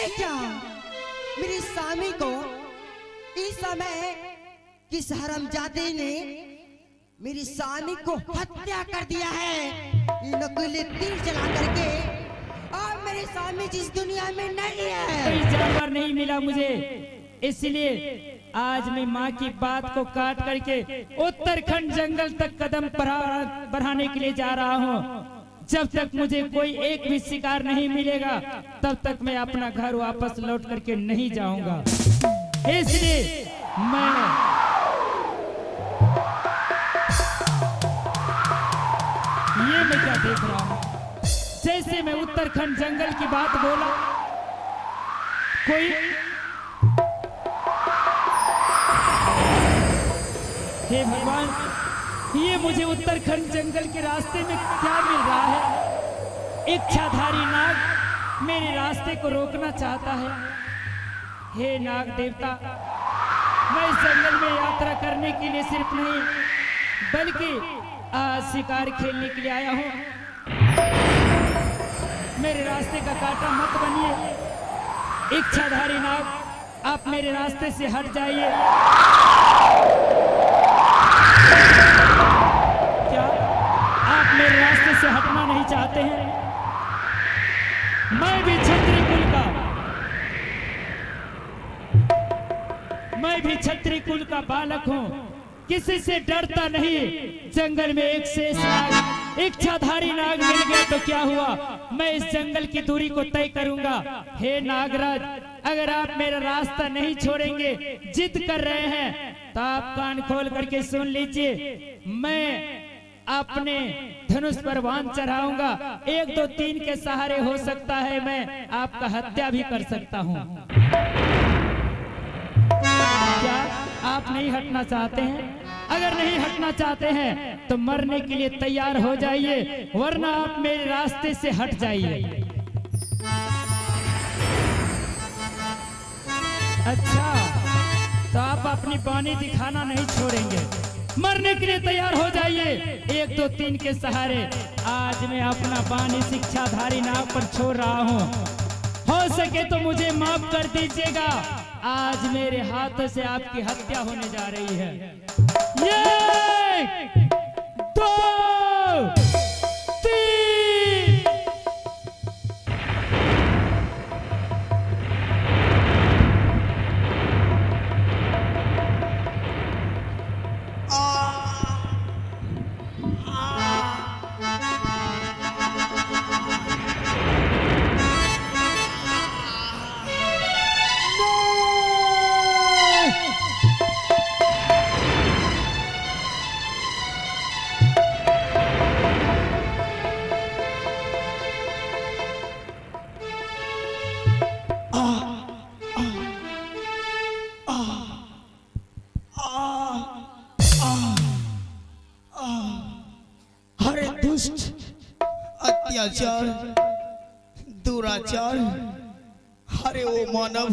क्या मेरी स्वामी को इस समय किस हरामजादे ने मेरी स्वामी को हत्या कर दिया है नकली तीर चला करके। और मेरी स्वामी जिस दुनिया में नहीं है, कोई जानवर नहीं मिला मुझे, इसलिए आज मैं माँ की बात को काट करके उत्तराखंड जंगल तक कदम बढ़ाने के लिए जा रहा हूँ। जब तक मुझे कोई एक भी शिकार नहीं मिलेगा तब तक मैं अपना घर वापस लौट करके नहीं जाऊंगा। इसलिए मैं क्या देख रहा हूँ, जैसे मैं उत्तराखंड जंगल की बात बोला, कोई हे भगवान, ये मुझे उत्तराखंड जंगल के रास्ते में क्या मिल रहा है? इच्छाधारी नाग मेरे रास्ते को रोकना चाहता है। हे नाग देवता, मैं इस जंगल में यात्रा करने के लिए सिर्फ नहीं बल्कि आज शिकार खेलने के लिए आया हूँ। मेरे रास्ते का कांटा मत बनिए। इच्छाधारी नाग, आप मेरे रास्ते से हट जाइए। क्या आप मेरे रास्ते से हटना नहीं चाहते हैं? मैं भी क्षत्रिय कुल का बालक हूँ, किसी से डरता नहीं। जंगल में एक शेष नाग, इच्छाधारी नाग मिल गया तो क्या हुआ, मैं इस जंगल की दूरी को तय करूंगा। हे नागराज, अगर आप मेरा रास्ता नहीं छोड़ेंगे, जिद कर रहे हैं, तो आप कान खोल करके सुन लीजिए। मैं अपने धनुष पर बाण चढ़ाऊंगा। 1 2 3 के सहारे हो सकता है मैं आपका हत्या भी कर सकता हूँ। क्या आप नहीं हटना चाहते हैं? अगर नहीं हटना चाहते हैं तो मरने के लिए तैयार हो जाइए, वरना आप मेरे रास्ते से हट जाइए। अच्छा, तो आप अपनी बानी दिखाना नहीं छोड़ेंगे, मरने के लिए तैयार हो जाइए। 1 2 3 के सहारे आज मैं अपना बानी शिक्षाधारी नाव पर छोड़ रहा हूँ। हो सके तो मुझे माफ कर दीजिएगा, आज मेरे हाथों से आपकी हत्या होने जा रही है। 1 2 3। अत्याचार, दुराचार, अरे ओ मानव,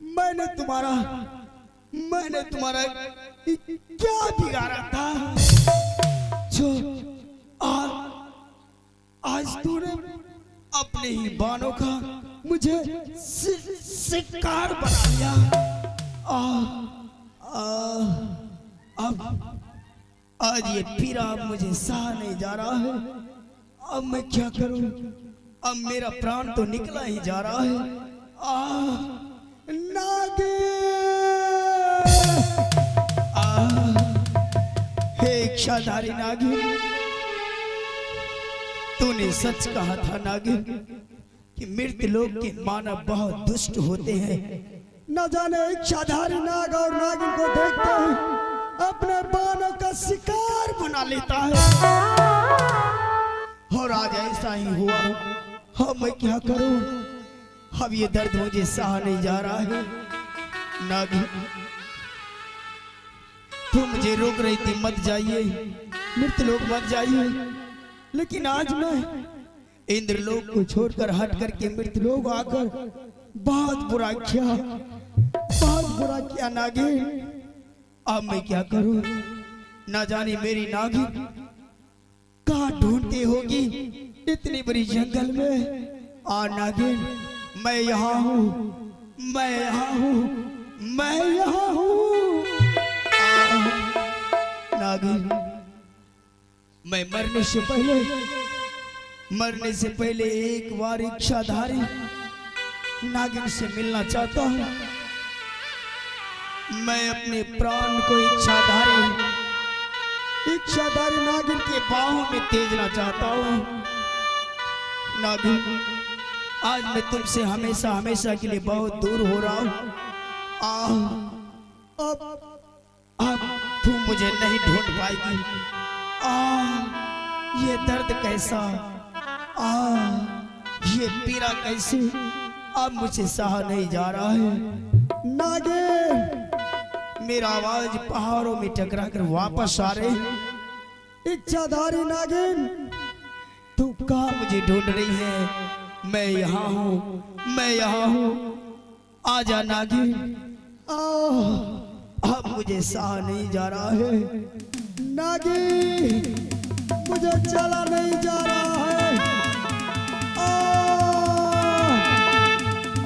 मैंने तुम्हारा क्या बिगाड़ा था जो आज तूने अपने ही बाणों का मुझे शिकार बना लिया। अब आज ये पीड़ा मुझे सहा नहीं जा रहा है। अब मैं क्या करूं? अब मेरा प्राण तो निकला ही जा रहा है। नागे, हे इच्छाधारी नागिन, तूने सच कहा था नागिन कि मृत्यु लोक के मानव बहुत दुष्ट होते हैं। न जाने इच्छाधारी नाग और नागिन को देखते हैं अपने बाणों का शिकार बना लेता है, और आज ऐसा ही हुआ। अब मैं क्या करूं? अब ये दर्द मुझे सहा नहीं जा रहा है। नागिन, तुम मुझे रोक रही थी मत जाइए, मृत्यलोक मत जाइए, लेकिन आज मैं इंद्रलोक को छोड़कर हट करके मृत्यलोक आकर बहुत बुरा किया नागिन। अब मैं क्या करूं? ना जाने मेरी नागिन कहाँ ढूंढती होगी इतनी बड़ी जंगल में, नागिन, मैं यहाँ हूँ, मैं यहाँ हूँ, मैं यहाँ हूँ। नागिन, मैं मरने से पहले एक बार इच्छाधारी नागिन से मिलना चाहता हूँ। मैं अपने प्राण को इच्छाधारी नागिन के बाहों में तेजना चाहता हूँ। नागिन, आज मैं तुमसे हमेशा हमेशा के लिए बहुत दूर हो रहा हूँ। अब तुम मुझे नहीं ढूंढ पाएगी। ये दर्द कैसा, ये पीड़ा कैसी, अब मुझे सहा नहीं जा रहा है। नागिन, मेरा आवाज पहाड़ों में टकरा कर वापस आ रही। इच्छाधारी नागिन, तू कहाँ मुझे ढूंढ रही है? मैं यहाँ हूँ, मैं यहाँ हूँ। आजा नागिन, अब मुझे सहा नहीं जा रहा है। नागिन, मुझे चला नहीं जा रहा है।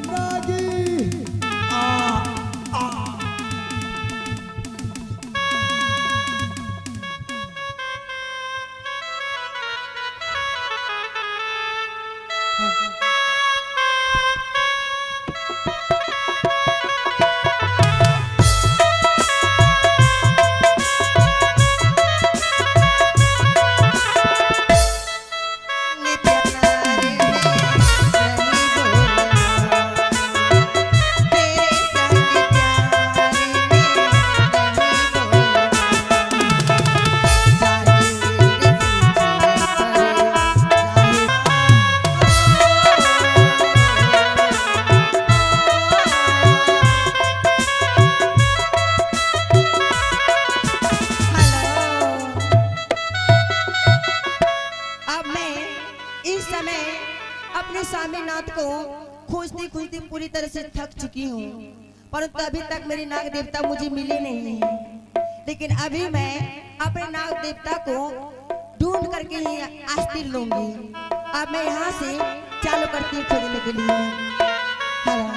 नागिन, अपने स्वामीनाथ को खोजती खोजती पूरी तरह से थक चुकी हूँ, परंतु अभी तक मेरे नाग देवता मुझे मिले नहीं है। लेकिन अभी मैं अपने नाग देवता को ढूंढ करके ही अस्थिर लूंगी। अब मैं यहाँ से चालू करती हूँ खोजने के लिए। हाँ।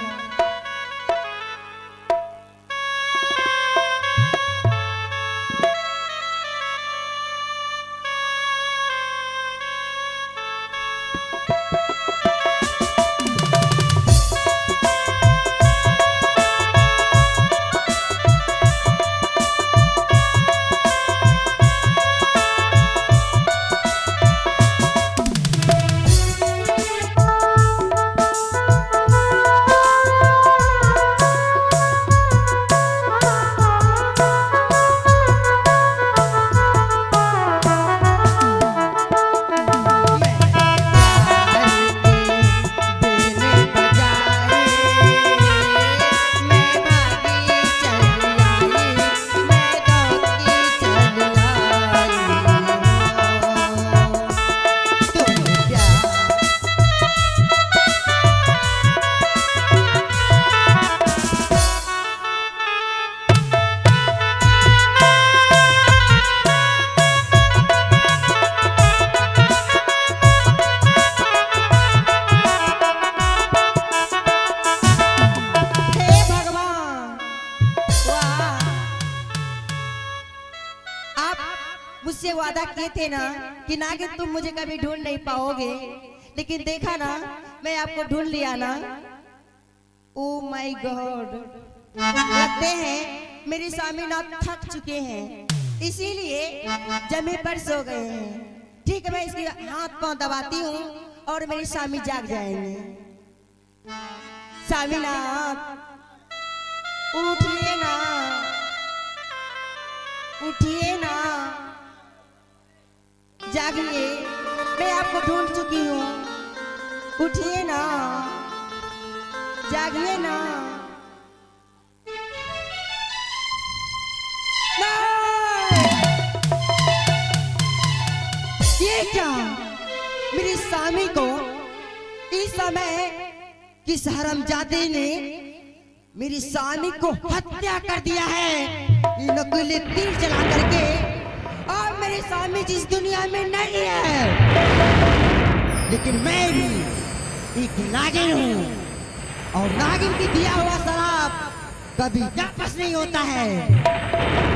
मुझसे वादा किए थे ना कि नागिन तुम मुझे कभी ढूंढ नहीं पाओगे, लेकिन देखा ना मैं आपको ढूंढ लिया ना। ओ माय गॉड, लगते हैं मेरे स्वामीनाथ थक चुके हैं, इसीलिए जमीन पर सो गए हैं। ठीक है, मैं इसके हाथ पांव दबाती हूँ और मेरे स्वामी जाग जाएंगे। स्वामीनाथ उठिए ना, उठिए ना, जागिए, मैं आपको ढूंढ चुकी हूँ। उठिए ना, जागिए ना। ये क्या, मेरे स्वामी को इस समय किस हरामजादे ने मेरी स्वामी को हत्या कर दिया है, नकली तीर चला करके। और मेरे स्वामी जिस दुनिया में नहीं है, लेकिन मैं भी एक नागिन हूँ और नागिन की दिया हुआ शराब कभी वापस नहीं होता है।